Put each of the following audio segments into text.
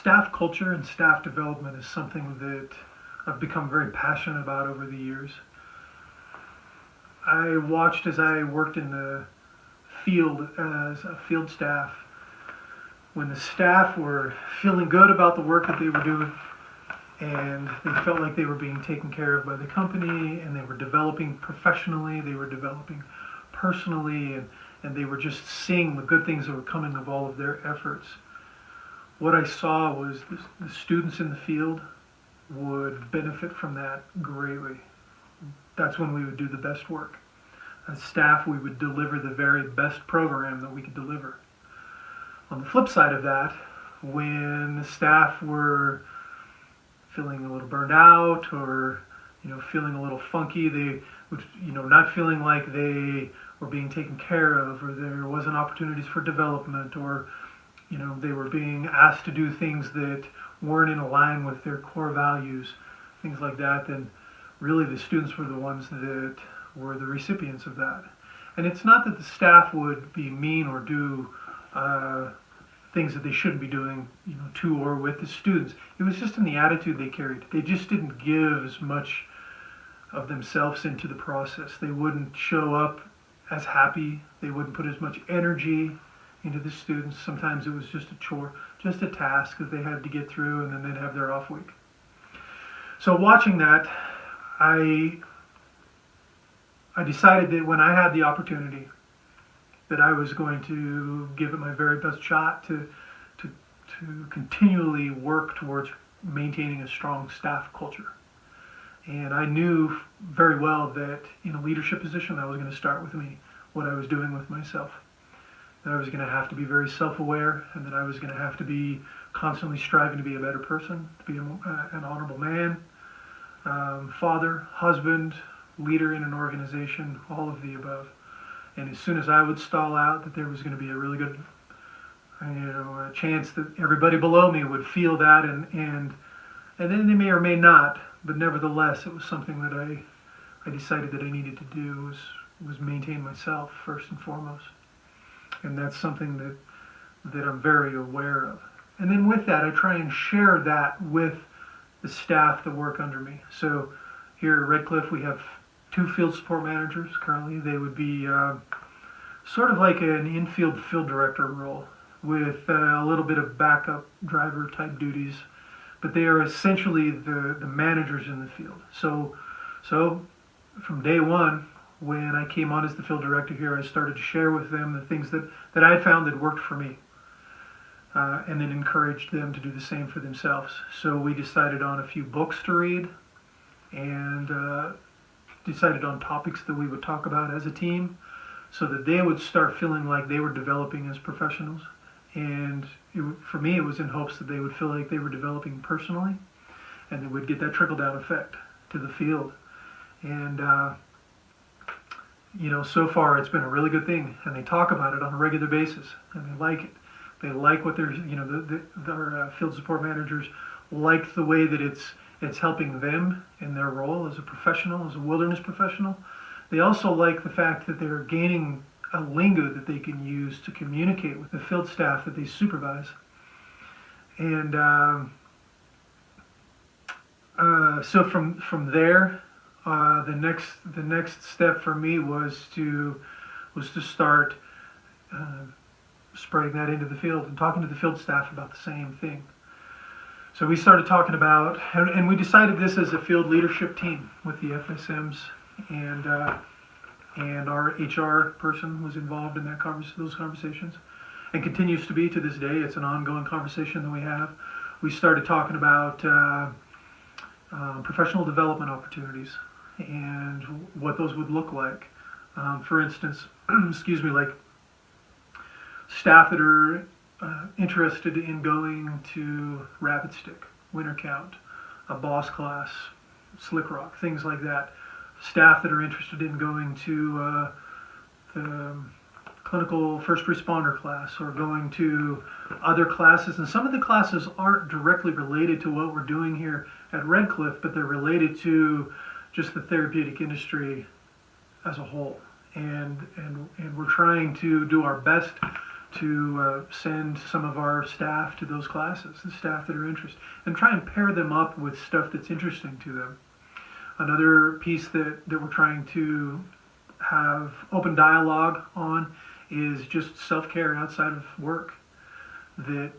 Staff culture and staff development is something that I've become very passionate about over the years. I watched as I worked in the field as a field staff, when the staff were feeling good about the work that they were doing and they felt like they were being taken care of by the company, and they were developing professionally, they were developing personally, and they were just seeing the good things that were coming of all of their efforts. What I saw was the students in the field would benefit from that greatly. That's when we would do the best work. As staff, we would deliver the very best program that we could deliver. On the flip side of that, when the staff were feeling a little burned out, or feeling a little funky, they would not feeling like they were being taken care of, or there wasn't opportunities for development, or they were being asked to do things that weren't in line with their core values, things like that, then really the students were the ones that were the recipients of that. And it's not that the staff would be mean or do things that they shouldn't be doing, to or with the students. It was just in the attitude they carried. They just didn't give as much of themselves into the process. They wouldn't show up as happy. They wouldn't put as much energy into the students. Sometimes it was just a chore, just a task that they had to get through, and then they'd have their off week. So watching that, I decided that when I had the opportunity, that I was going to give it my very best shot to continually work towards maintaining a strong staff culture. And I knew very well that in a leadership position, that was going to start with me, what I was doing with myself. That I was going to have to be very self-aware, and that I was going to have to be constantly striving to be a better person, to be an honorable man, father, husband, leader in an organization, all of the above. And as soon as I would stall out, that there was going to be a really good, a chance that everybody below me would feel that, and then they may or may not, but nevertheless, it was something that I decided that I needed to do was maintain myself first and foremost, and that's something that I'm very aware of. And then with that, I try and share that with the staff that work under me. So here at Red Cliff, we have 2 field support managers currently. They would be sort of like an infield field director role with a little bit of backup driver type duties, but they are essentially the managers in the field. So from day one, when I came on as the field director here, I started to share with them the things that I had found that worked for me, and then encouraged them to do the same for themselves. So we decided on a few books to read, and decided on topics that we would talk about as a team, so that they would start feeling like they were developing as professionals. And for me, it was in hopes that they would feel like they were developing personally, and they would get that trickle-down effect to the field. And so far it's been a really good thing, and they talk about it on a regular basis, and they like it. They like what their field support managers like the way that it's helping them in their role as a professional, as a wilderness professional. They also like the fact that they're gaining a lingo that they can use to communicate with the field staff that they supervise. And so from there, the next step for me was to start spreading that into the field and talking to the field staff about the same thing. So we started talking about, and we decided this as a field leadership team with the FSMs, and our HR person was involved in those conversations, and continues to be to this day. It's an ongoing conversation that we have. We started talking about professional development opportunities and what those would look like. For instance, like staff that are interested in going to Rapid Stick, Winter Count, a boss class, Slick Rock, things like that. Staff that are interested in going to the clinical first responder class, or going to other classes. And some of the classes aren't directly related to what we're doing here at Red Cliff, but they're related to just the therapeutic industry as a whole. And we're trying to do our best to send some of our staff to those classes, the staff that are interested, and try and pair them up with stuff that's interesting to them. Another piece that we're trying to have open dialogue on is just self-care outside of work. That,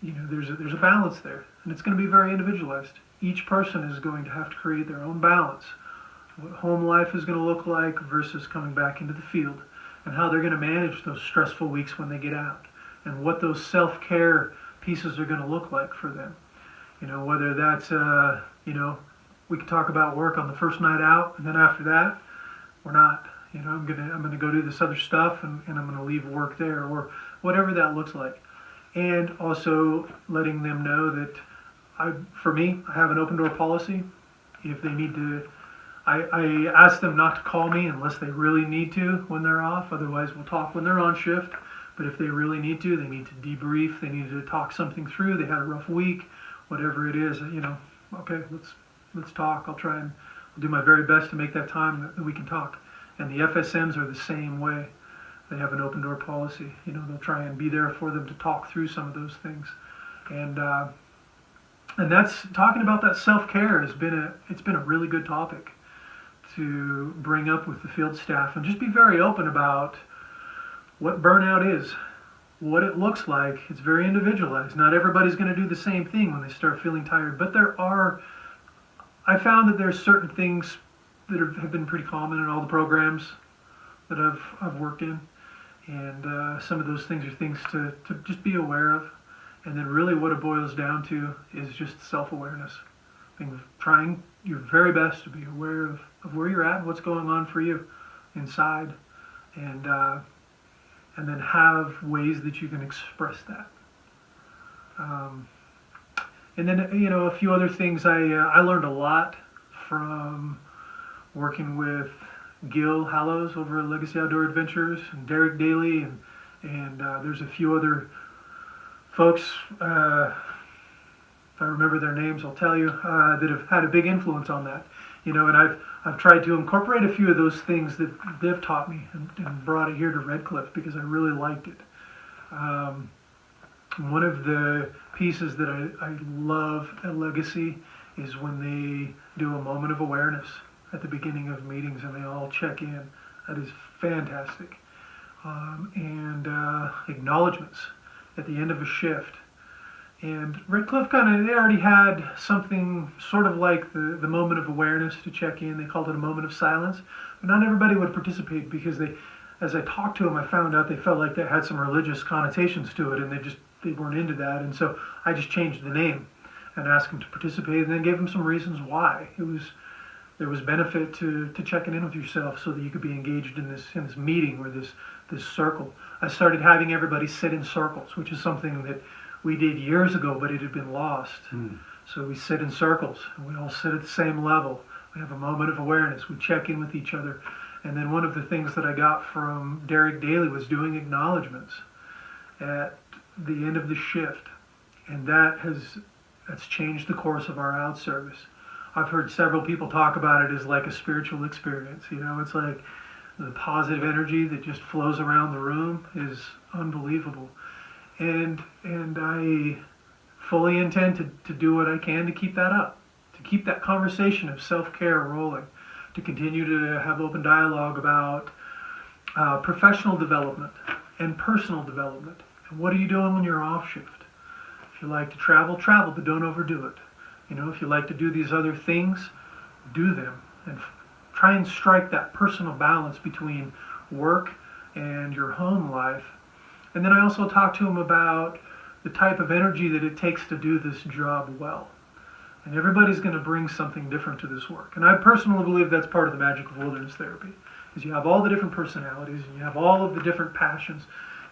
there's a balance there, and it's going to be very individualized. Each person is going to have to create their own balance. What home life is going to look like versus coming back into the field, and how they're going to manage those stressful weeks when they get out, and what those self-care pieces are going to look like for them. Whether that's, we can talk about work on the first night out, and then after that, we're not. I'm gonna go do this other stuff, and I'm gonna leave work there, or whatever that looks like. And also letting them know that for me, I have an open door policy. If they need to, I ask them not to call me unless they really need to when they're off. Otherwise, we'll talk when they're on shift. But if they really need to, they need to debrief. They need to talk something through. They had a rough week, whatever it is. Okay, let's talk. I'll do my very best to make that time that we can talk. And the FSMs are the same way. They have an open door policy. They'll try and be there for them to talk through some of those things. And that's talking about that self-care it's been a really good topic to bring up with the field staff, and just be very open about what burnout is, what it looks like. It's very individualized. Not everybody's going to do the same thing when they start feeling tired, but I found that there's certain things that have been pretty common in all the programs that I've worked in, and some of those things are things to just be aware of. And then really what it boils down to is just self-awareness. Trying your very best to be aware of where you're at and what's going on for you inside, and then have ways that you can express that. And then a few other things. I learned a lot from working with Gil Hallows over at Legacy Outdoor Adventures, and Derek Daly, and there's a few other folks, if I remember their names, I'll tell you, that have had a big influence on that. And I've tried to incorporate a few of those things that they've taught me, and brought it here to Red Cliff because I really liked it. One of the pieces that I love at Legacy is when they do a moment of awareness at the beginning of meetings, and they all check in. That is fantastic. And acknowledgments at the end of a shift. And Red Cliff they already had something sort of like the moment of awareness to check in. They called it a moment of silence. But not everybody would participate because as I talked to them, I found out they felt like that had some religious connotations to it, and they weren't into that. And so I just changed the name and asked them to participate, and then gave them some reasons why. There was benefit to checking in with yourself so that you could be engaged in this meeting, or this circle. I started having everybody sit in circles, which is something that we did years ago, but it had been lost. So we sit in circles, and we all sit at the same level. We have a moment of awareness. We check in with each other. And then one of the things that I got from Derek Daly was doing acknowledgments at the end of the shift. And that's changed the course of our out service. I've heard several people talk about it as like a spiritual experience. It's like the positive energy that just flows around the room is unbelievable. And I fully intend to do what I can to keep that up, to keep that conversation of self-care rolling, to continue to have open dialogue about professional development and personal development. And what are you doing when you're off shift? If you like to travel, but don't overdo it. If you like to do these other things, do them. And try and strike that personal balance between work and your home life. And then I also talk to them about the type of energy that it takes to do this job well. And everybody's going to bring something different to this work. And I personally believe that's part of the magic of wilderness therapy, is you have all the different personalities, and you have all of the different passions,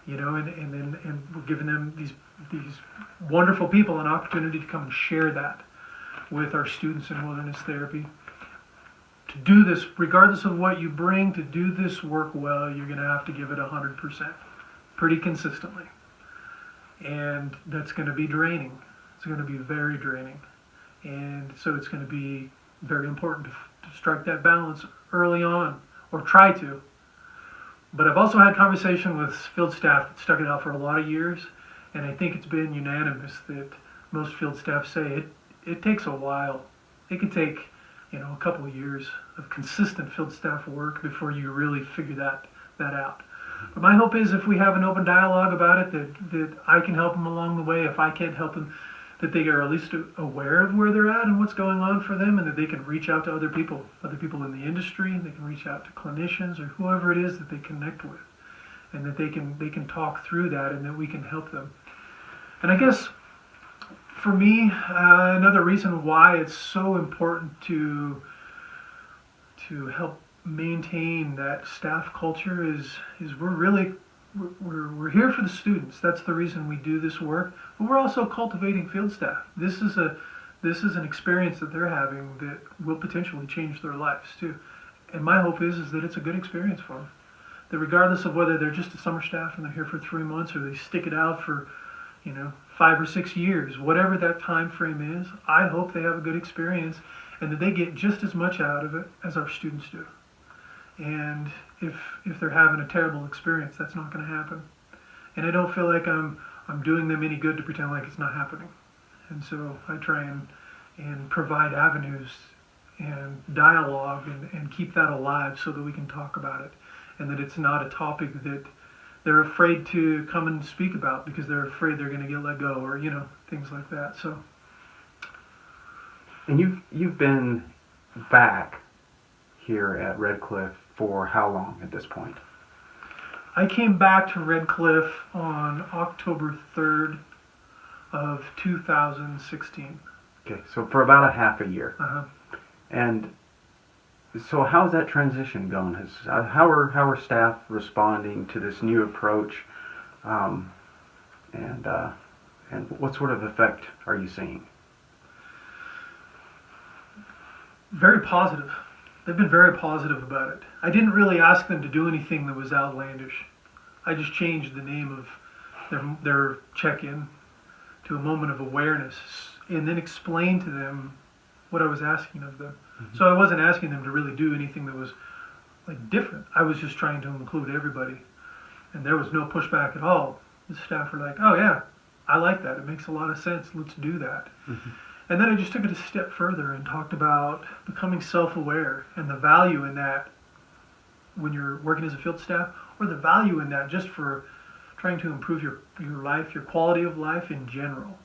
and we're giving them these wonderful people an opportunity to come and share that with our students in wilderness therapy. To do this, regardless of what you bring, to do this work well, you're going to have to give it 100%, pretty consistently. And that's going to be draining. It's going to be very draining. And so it's going to be very important to strike that balance early on, or try to, But I've also had conversation with field staff that stuck it out for a lot of years, and I think it's been unanimous that most field staff say it takes a while. It can take, a couple of years of consistent field staff work before you really figure that out. But my hope is if we have an open dialogue about it, that I can help them along the way. If I can't help them, that they are at least aware of where they're at and what's going on for them, and that they can reach out to other people in the industry, and they can reach out to clinicians or whoever it is that they connect with, and that they can talk through that, and that we can help them. And I guess for me, another reason why it's so important to help maintain that staff culture is we're here for the students. That's the reason we do this work. But we're also cultivating field staff. This is an experience that they're having that will potentially change their lives too. And my hope is that it's a good experience for them. That regardless of whether they're just a summer staff and they're here for 3 months, or they stick it out for 5 or 6 years, whatever that time frame is, I hope they have a good experience and that they get just as much out of it as our students do. And if they're having a terrible experience, that's not going to happen. And I don't feel like I'm doing them any good to pretend like it's not happening. And so I try and provide avenues and dialogue and keep that alive so that we can talk about it, and that it's not a topic that they're afraid to come and speak about because they're afraid they're going to get let go, or things like that. So. And you've been back here at Red Cliff for how long at this point? I came back to Red Cliff on October 3rd of 2016. Okay, so for about a half a year. Uh-huh. And so how's that transition going? How are staff responding to this new approach? And what sort of effect are you seeing? Very positive. They've been very positive about it. I didn't really ask them to do anything that was outlandish. I just changed the name of their check-in to a moment of awareness, and then explained to them what I was asking of them. Mm-hmm. So I wasn't asking them to really do anything that was different. I was just trying to include everybody, and there was no pushback at all. The staff were like, "Oh yeah, I like that. It makes a lot of sense. Let's do that." Mm-hmm. And then I just took it a step further and talked about becoming self-aware and the value in that when you're working as a field staff, or the value in that just for trying to improve your life, your quality of life in general.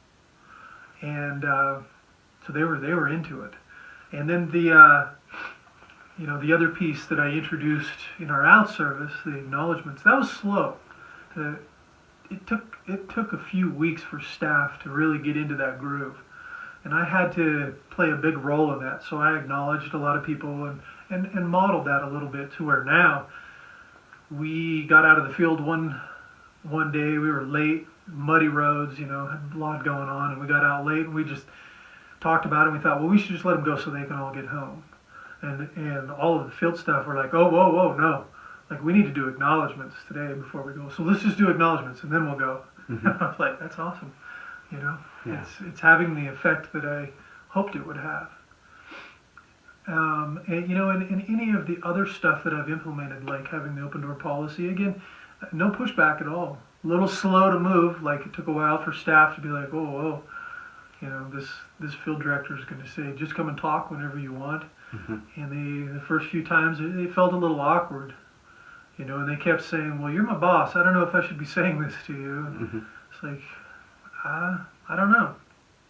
And so they were into it. And then the other piece that I introduced in our out service, the acknowledgments, that was slow. It took a few weeks for staff to really get into that groove. And I had to play a big role in that. So I acknowledged a lot of people and modeled that a little bit, to where now we got out of the field one day. We were late, muddy roads, had a lot going on, and we got out late, and we just talked about it, and we thought, well, we should just let them go so they can all get home. And all of the field staff were like, oh, whoa, no. We need to do acknowledgments today before we go. So let's just do acknowledgments, and then we'll go. Mm-hmm. I was like, that's awesome. Yeah. It's having the effect that I hoped it would have. And any of the other stuff that I've implemented, like having the open door policy, again, no pushback at all. A little slow to move. It took a while for staff to be like, whoa, this field director is going to say, just come and talk whenever you want. Mm-hmm. And the first few times they felt a little awkward, and they kept saying, well, you're my boss. I don't know if I should be saying this to you. Mm-hmm. It's like, I don't know.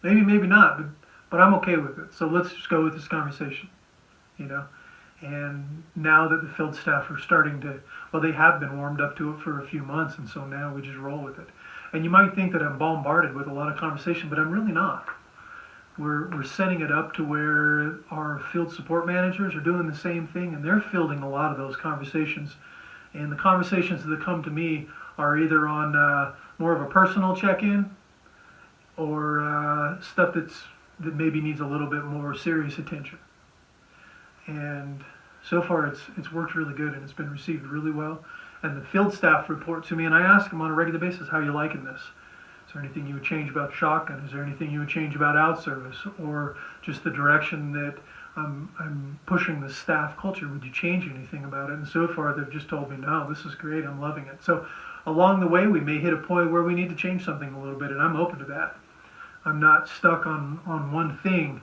Maybe not, but I'm okay with it. So let's just go with this conversation, And now that the field staff are starting to, they have been warmed up to it for a few months, and so now we just roll with it. And you might think that I'm bombarded with a lot of conversation, but I'm really not. We're setting it up to where our field support managers are doing the same thing, and they're fielding a lot of those conversations. And the conversations that come to me are either on more of a personal check-in, or stuff that maybe needs a little bit more serious attention. And so far it's worked really good, and it's been received really well. And the field staff report to me, and I ask them on a regular basis, how are you liking this? Is there anything you would change about shotgun? Is there anything you would change about out service? Or just the direction that I'm pushing the staff culture. Would you change anything about it? And so far, they've just told me, no, this is great. I'm loving it. So along the way, we may hit a point where we need to change something a little bit, and I'm open to that. I'm not stuck on one thing.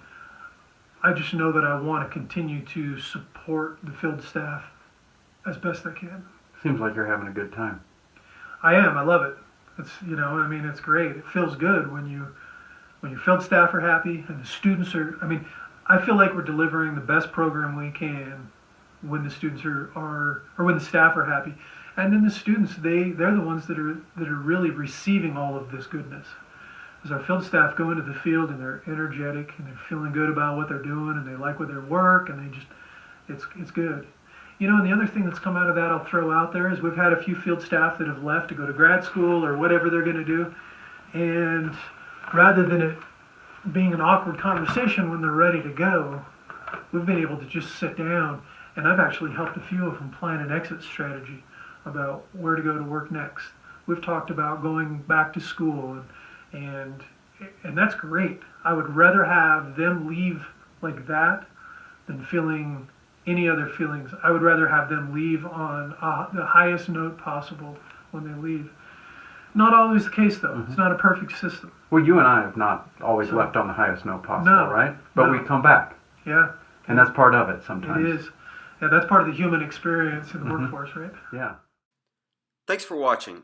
I just know that I want to continue to support the field staff as best I can. Seems like you're having a good time. I am. I love it. It's, you know, I mean, it's great. It feels good when your field staff are happy and the students are. I mean, I feel like we're delivering the best program we can when the students are or when the staff are happy, and then the students they're the ones that are really receiving all of this goodness. As our field staff go into the field and they're energetic and they're feeling good about what they're doing and they like what their work and they just it's good. You know, and the other thing that's come out of that I'll throw out there is we've had a few field staff that have left to go to grad school or whatever they're going to do, and rather than it being an awkward conversation when they're ready to go, we've been able to just sit down, and I've actually helped a few of them plan an exit strategy about where to go to work next. We've talked about going back to school, and that's great. I would rather have them leave like that than feeling any other feelings. I would rather have them leave on the highest note possible when they leave. Not always the case, though. Mm-hmm. It's not a perfect system. Well, you and I have not always left on the highest note possible, No, right? But no. we come back. Yeah. And that's part of it sometimes. It is. Yeah, that's part of the human experience in the Mm-hmm. workforce, right? Yeah. Thanks for watching.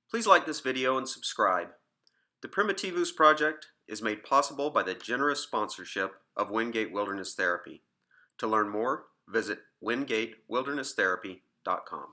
Please like this video and subscribe. The Primitivus Project is made possible by the generous sponsorship of Wingate Wilderness Therapy. To learn more, visit wingatewilderness.therapy.com.